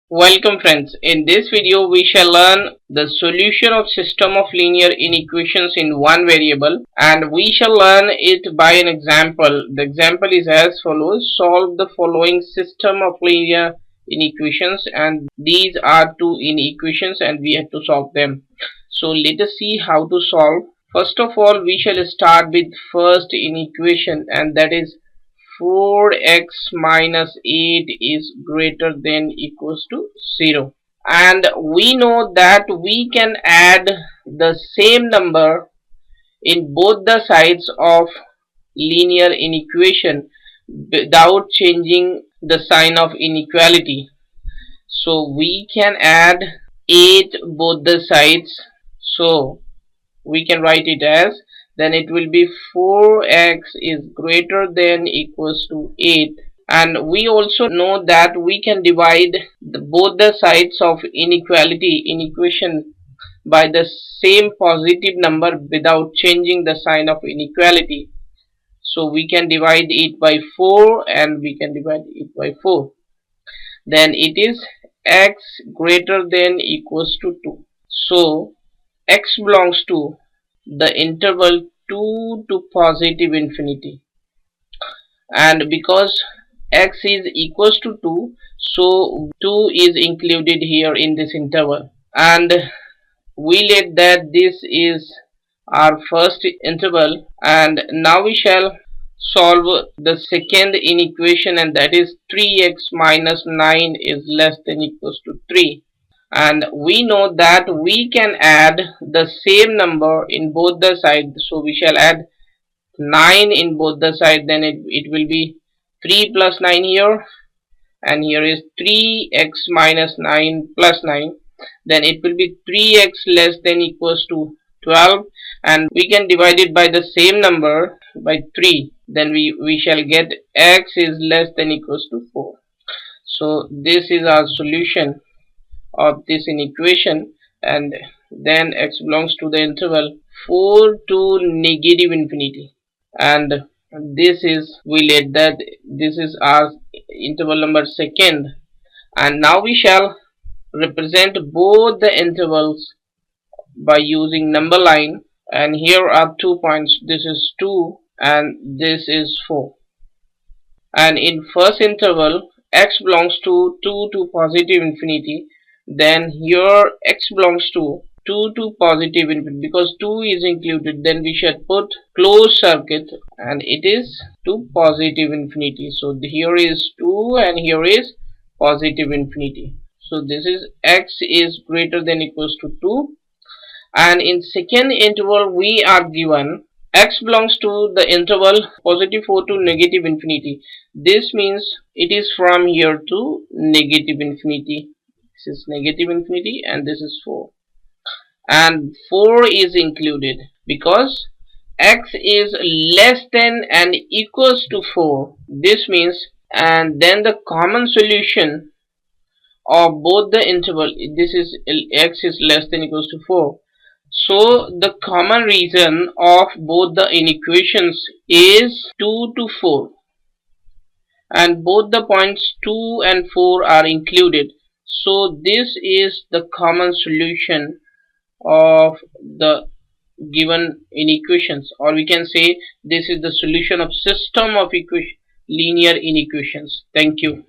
Welcome friends. In this video we shall learn the solution of system of linear inequations in one variable, and we shall learn it by an example. The example is as follows. Solve the following system of linear inequations, and these are two inequations and we have to solve them. So let us see how to solve. First of all, we shall start with first inequation, and that is 4x minus 8 is greater than equals to 0, and we know that we can add the same number in both the sides of linear inequation without changing the sign of inequality. So we can add 8 both the sides, so we can write it as, then it will be 4x is greater than equals to 8, and we also know that we can divide both the sides of inequation by the same positive number without changing the sign of inequality. So we can divide it by 4 and we can divide it by 4. Then it is x greater than equals to 2. So x belongs to the interval 2 to positive infinity, and because x is equals to 2, so 2 is included here in this interval, and we let that this is our first interval. And now we shall solve the second inequation, and that is 3x minus 9 is less than equals to 3, and we know that we can add the same number in both the sides. So we shall add 9 in both the sides, then it will be 3 plus 9 here, and here is 3x minus 9 plus 9, then it will be 3x less than equals to 12, and we can divide it by the same number by 3, then we shall get x is less than equals to 4. So this is our solution of this inequation, and then x belongs to the interval 4 to negative infinity, and this is, we let that this is our interval number second. And now we shall represent both the intervals by using number line, and here are 2 points, this is 2 and this is 4, and in first interval x belongs to 2 to positive infinity, then here x belongs to 2 to positive infinity. Because 2 is included, then we should put closed circuit, and it is to positive infinity. So here is 2 and here is positive infinity. So this is x is greater than equals to 2, and in second interval we are given x belongs to the interval positive 4 to negative infinity. This means it is from here to negative infinity. This is negative infinity and this is 4, and 4 is included because x is less than and equals to 4. This means, and then the common solution of both the interval, this is x is less than equals to 4. So the common region of both the inequations is 2 to 4, and both the points 2 and 4 are included. So this is the common solution of the given inequations, or we can say this is the solution of system of linear inequations. Thank you.